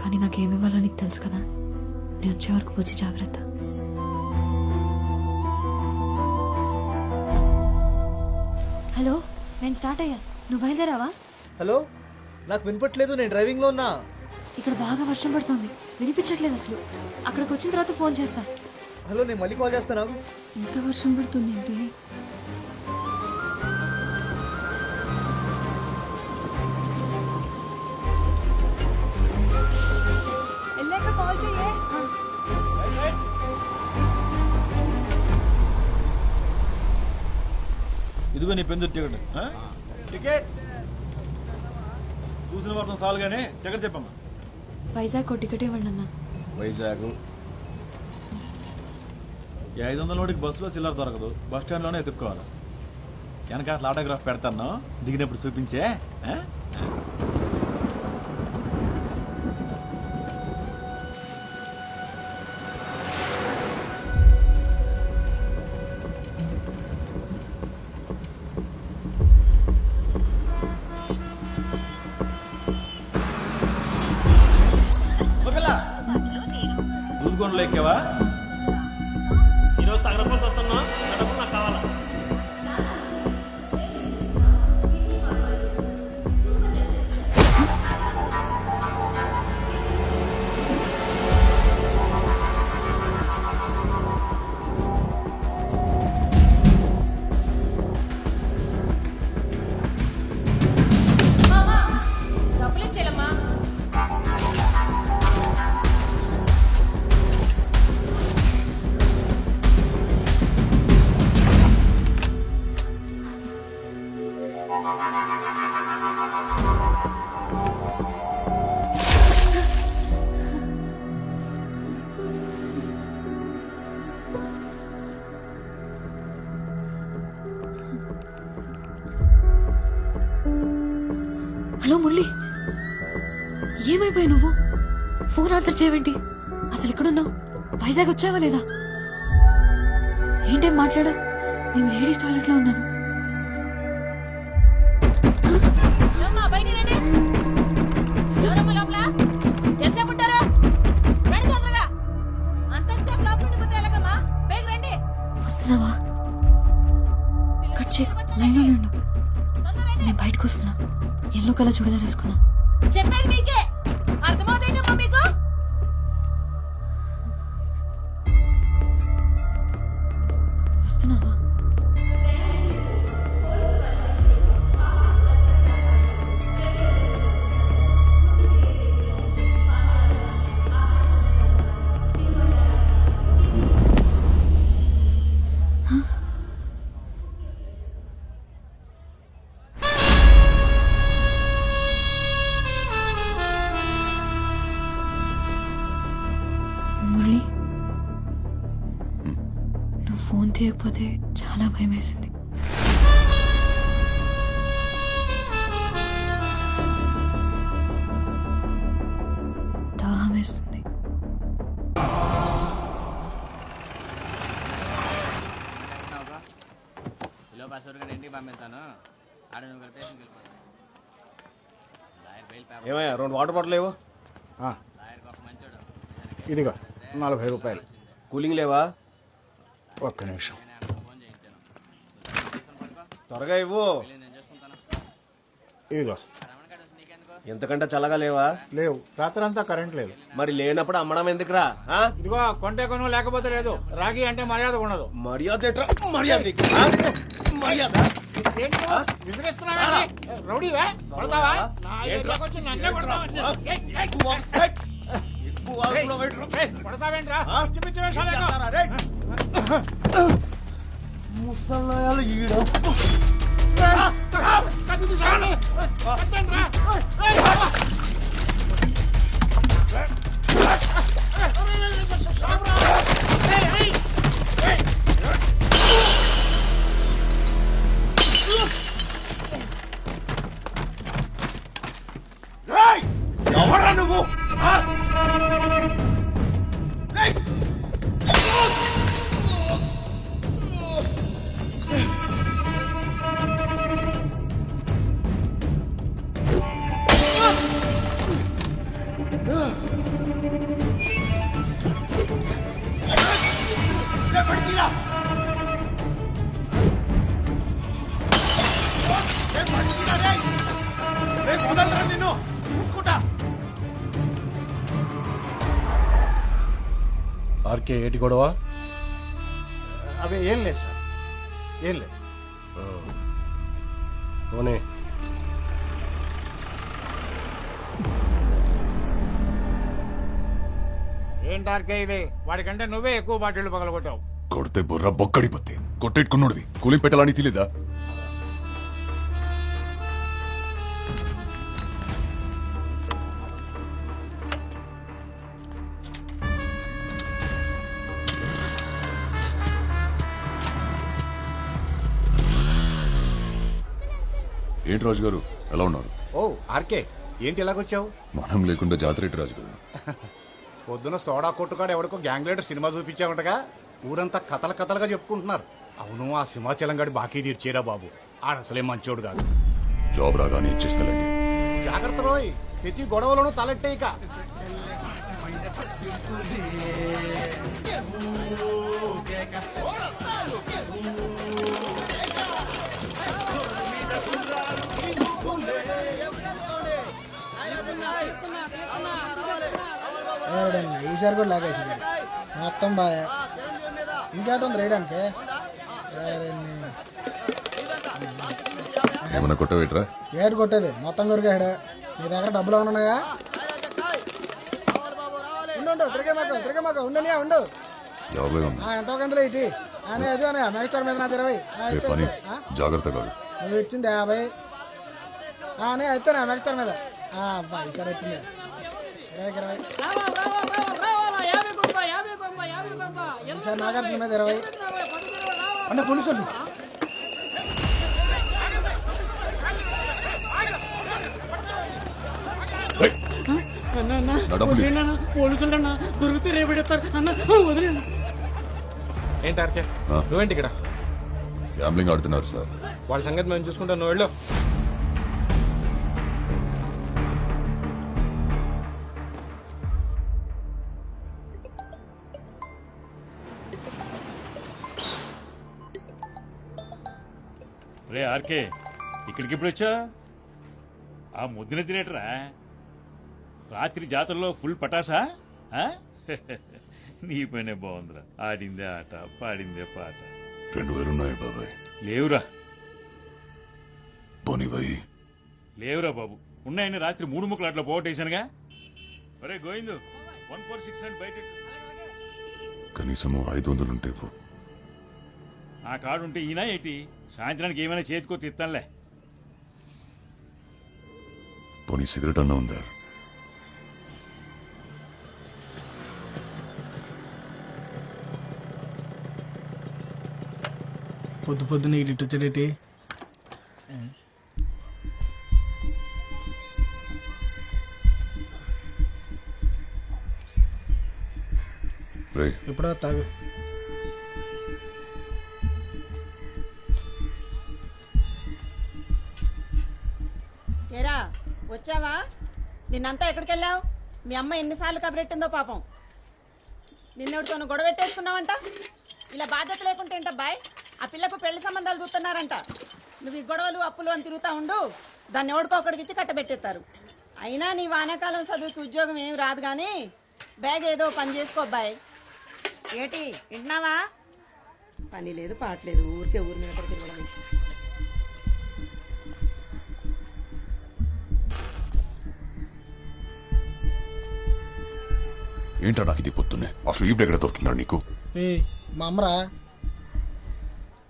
కానీ నాకేమి ఇవ్వాలో నీకు తెలుసు కదా. నేను వచ్చే వరకు పూజ జాగ్రత్త. హలో, నేను స్టార్ట్ అయ్యా. నువ్వు బయలుదేరావా? హలో, నాకు వినపట్లేదు, నేను డ్రైవింగ్లో ఉన్నా. ఇక్కడ బాగా వర్షం పడుతుంది, వినిపించట్లేదు అసలు. అక్కడికి వచ్చిన తర్వాత ఫోన్ చేస్తా. హలో, నేను మళ్ళీ కాల్ చేస్తాను. ఇంత వర్షం పడుతుంది ఏంటి? కాల్ చెయ్యే. ఇదిగో నీ పెందు టికెట్. టికెట్ చూసిన వర్షం చాలు కానీ టికెట్ చెప్పమ్మా. వైజాగ్ టికెట్ ఇవ్వండి అన్న. వైజాగ్ 500 నోటికి బస్సులో చిల్లర దొరకదు, బస్ స్టాండ్లోనే ఎత్తుక్కోవాలి. వెనక అట్లా ఆటోగ్రాఫ్ పెడతాను, దిగినప్పుడు చూపించే. దూదుకొండలో ఎక్కావా? ఈరోజు తగరపల్సి వస్తున్నా, డబ్బులు నాకు కావాలా? డబ్బులు ఇచ్చేయాలమ్మా. హలో మురళి, ఏమైపోయావు నువ్వు? ఫోన్ ఆన్సర్ చేయవేంటి? అసలు ఎక్కడున్నావు? వైజాగ్ వచ్చావా లేదా? ఏంటేం మాట్లాడా? నేను లేడీస్ టాయిలెట్ లో ఉన్నాను. ఏమ్మా, బయటికి రండి. ఎవరమ్మా లోపల? ఎంతసేపు ఉంటారు? రండి తొందరగా. అంతసేపు లోపల ఉండిపోతే ఎలాగమ్మా? పైకి రండి. వస్తున్నావా? కట్ చేయి, లైన్లో ఉండు. తొందరగా రండి. నేను బయటకు వస్తున్నా. ఎల్లో కలర్ చూడదా వేసుకున్నా. చెప్పేది మీకే అర్థమవుతాయినమ్మా మీకు? వస్తున్నావా? మురళి, నువ్వు ఫోన్ తీయకపోతే చాలా భయం వేసింది. దాహం వేస్తుంది. ఇంటికి పంపిస్తాను. ఆడ నువ్వు కలిపేసి ఏమయ్యా, 2 వాటర్ బాటిల్ లేవు? ఇదిగో 40 రూపాయలు. కూలింగ్ లేవా? ఒక్క నిమిషం. త్వరగా ఇవ్వు. ఇదిగో. ఎంతకంటే చల్లగా లేవా? లేవు, రాత్రంతా కరెంట్ లేదు. మరి లేనప్పుడు అమ్మడం ఎందుకురా? ఇదిగో, కొంటే కొను లేకపోతే లేదు. రాగి అంటే మర్యాద ఉండదు. మర్యాద ఎట్రా? మర్యాద నీకు? మర్యాద రౌడీవా? కొడతావా? కొడతావేంట్రా? ముసలాయాలు ఈడ ఎవరా నువ్వు? నిన్ను చూసుకుంటా. ఆర్కే ఏటి గొడవ? అవి ఏం లేదు సార్, ఏం లేదు. పోనీ ఏంటార్కే ఇది? వాడికంటే నువ్వే ఎక్కువ బాటిల్ పగలగొట్టావు. కొడితే బుర్ర బొక్కడిపోతే కొట్టెట్టుకున్నోడివి కూలింగ్ పెట్టాలని తెలీదా? ఏంటి రాజు గారు ఎలా ఉన్నారు? ఓ ఆర్కే, ఏంటి ఇలాగొచ్చావు? మనం లేకుండా జాతర ఏంటి రాజు గారు? పొద్దున సోడా కొట్టుకాడు ఎవడికో గ్యాంగ్ లీడర్ సినిమా చూపించామంటగా ఊరంతా కథల కథలుగా చెప్పుకుంటున్నారు. అవును, ఆ సింహాచలం గడి బాకీ తీర్చేరా బాబు. ఆడసలే మంచోడు కాదు. జాబ్ రాగానే ఇచ్చేస్తానండి. జాగ్రత్త రోయ్, ప్రతి గొడవలోనూ తలెట్టే ఇక. ఈసారి కూడా లాగేసి మొత్తం బాగా ఇంకేటుంది రేయడానికి. ఏమన్నా కొట్టవేట్రా? ఏడు కొట్టేది మొత్తం కొరికాడు. నీ దగ్గర డబ్బులు ఉన్నాయా? ఉండు తిరిగే మాకు ఉండనియా ఉండు. జాబే ఉంది. ఎంతో కందులో ఇటీ అనే అది అనే మెగస్టార్ మీద నాది 20. జాగ్రత్త కాదు. నువ్వు ఇచ్చింది 50. అనే అయితే నా మెగస్టార్ మీద ఈసారి వచ్చింది 20. ఈసారి నాగార్జున మీద 20. అంటే పోలీసు పోలీసులు దొరికితే రేపెడతారు అన్న, వదిలేండి. ఏంటార్కే నువ్వేంటి ఇక్కడ? గ్యాంబ్లింగ్ ఆడుతున్నారు సార్. వాళ్ళ సంగతి మేము చూసుకుంటాం, నువ్వు వెళ్ళు. రే ఆర్కే, ఇక్కడికి ఎప్పుడు వచ్చా? ఆ ముద్దున తినేటరా రాత్రి జాతరలో ఫుల్ పటాసా? నీ పనే బాగుందిరా. ఆడిందే ఆట, పాడిందే పాట. 2000 ఉన్నాయి బాబాయ్. లేవురా పోనీ బాయ్. లేవురా బాబు. ఉన్నాయని రాత్రి 3 ముక్కలు అట్లా పోగొట్టేశానుగా. ఒరే గోవిందు, 14600 బయట కనీసం 500 ఉంటే ఆ కార్డు ఉంటే ఈయన ఏంటి సాయంత్రానికి ఏమైనా చేతికో తిత్తానులే. పోనీ సిగరెట్ అన్నా ఉందా? పొద్దున ఇటు వచ్చాడేటి? ఎప్పుడో తాగు. ఏరా వచ్చావా? నిన్నంతా ఎక్కడికి వెళ్ళావు? మీ అమ్మ ఎన్నిసార్లు కబరెట్టిందో పాపం. నిన్నెవడితోనూ గొడవ పెట్టేసుకున్నావంట. ఇలా బాధ్యత లేకుంటే ఏంటబ్బాయ్? ఆ పిల్లకు పెళ్లి సంబంధాలు చూస్తున్నారంట. నువ్వు ఈ గొడవలు అప్పులు అని తిరుగుతా ఉండు, దాన్ని ఎవడికో ఒకడికి ఇచ్చి కట్టబెట్టేస్తారు. అయినా నీ వానాకాలం చదువుకి ఉద్యోగం ఏమి రాదు కానీ బ్యాగ్ ఏదో పని చేసుకో అబ్బాయి. ఏటి వింటున్నావా? పని లేదు పాటలేదు, ఊరికే ఊరి మీద పడి తిరగడం. ఏంటో నాకు ఇది పొద్దున్నే అసలు ఇప్పుడు ఎక్కడ దొరుకుతున్నాడు నీకు? మా అమ్మరా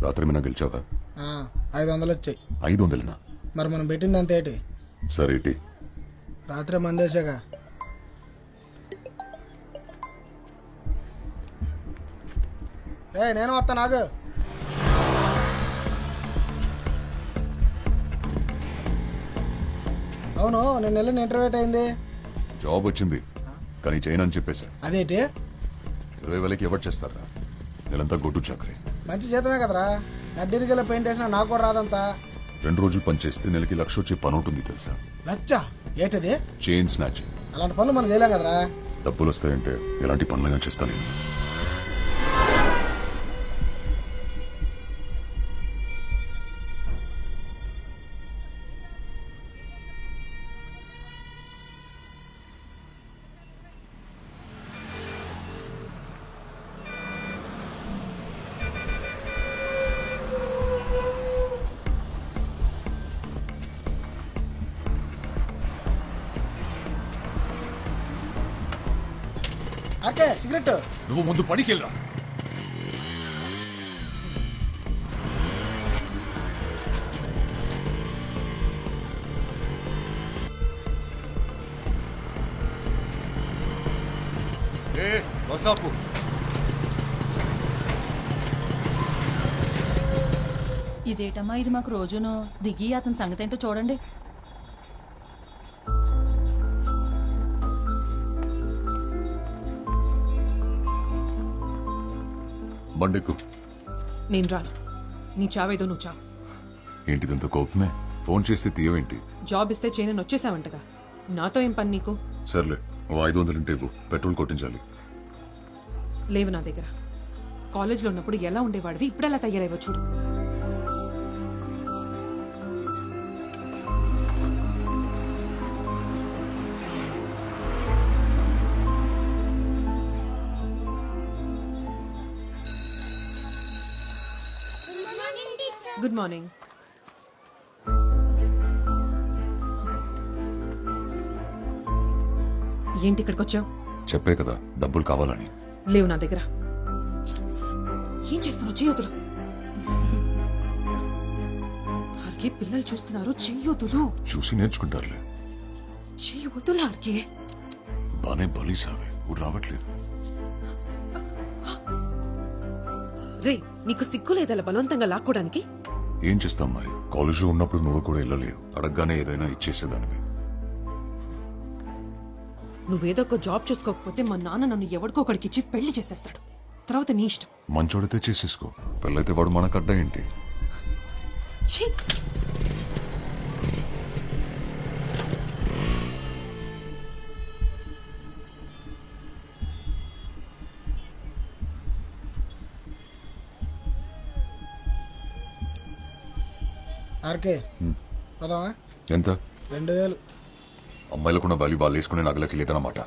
రాత్రి మీద గెలిచావా? 500 వచ్చాయి. 500? మరి మనం పెట్టింది అంత ఏంటి? సరే ఏంటి? రాత్రి మందేశాగా. నేను వస్తా. నాకు అవును, నేను వెళ్ళిన ఇంటర్వ్యూ అయింది. జాబ్ వచ్చింది కానీ చేయనని చెప్పేశా. అదేంటి? 20,000కి ఎవరు చేస్తారా? నెలంతా గొడ్డు చాకరీ. మంచి జీతమే కదరా. నడ్డిరిగల పెయింట్ వేసినా నాకు కూడా రాదంతా. 2 రోజులు పని చేస్తే నెలకి 1,00,000 వచ్చే పని ఉంటుంది తెలుసా? లచ్చ ఏంటది? Chain snatch. అలాంటి పనులు మనం చేయలేం కదరా. డబ్బులు వస్తాయంటే ఎలాంటి పనులైనా చేస్తాను నేను. RK cigarette. నువ్వు ముందు పడికెళ్ళరా. బసాపు ఇదేటమ్మా ఇది మాకు రోజును దిగి అతని సంగతి ఏంటో చూడండి. బండెక్కు. నేను రాను. నీ చావేదో నువ్వు చావు. ఏంటిదంత కోపమే? ఫోన్ చేస్తే తీయవేంటి? జాబ్ ఇస్తే చేయనని వచ్చేసావంటగా. నాతో ఏం పని నీకు? సర్లే, ఓ 500 ఉంటే ఇవ్వు, పెట్రోల్ కొట్టించాలి. లేవు నా దగ్గర. కాలేజ్లో ఉన్నప్పుడు ఎలా ఉండేవాడివి, ఇప్పుడు ఎలా తయారైవో చూడు. Good morning. ఏంటి ఇక్కడికి వచ్చావు? చెప్పే కదా డబ్బులు కావాలని. లేవు నా దగ్గర. ఏం చేస్తున్నావు? చెయ్యొద్దులు. ఆర్కే పిల్లలు చూస్తున్నారు. చెయ్యొద్దులు. చూసి నేర్చుకుంటారులే. చెయ్యొద్దులు ఆర్కే. బానే బలీసావే, ఊరు రావట్లేదు. రే, నీకు సిగ్గు లేదలా బలవంతంగా లాక్కోడానికి? ఏం చేస్తాం మరి, కాలేజీలో ఉన్నప్పుడు నువ్వు కూడా వెళ్ళలేదు. అడగగానే ఏదైనా ఇచ్చేసేదానివి. నువ్వేదో ఒక జాబ్ చేసుకోకపోతే మా నాన్న నన్ను ఎవరికో ఒకడికి ఇచ్చి పెళ్లి చేసేస్తాడు. తర్వాత నీ ఇష్టం. మంచోడితే చేసేసుకో, పెళ్ళైతే వాడు మనకడ్డ ఏంటి? ఛీ! ఆర్కే పదవా? ఎంత? 2000. అమ్మాయిలకున్న వాల్యూ వాళ్ళు వేసుకునే నగలకి లేదన్నమాట.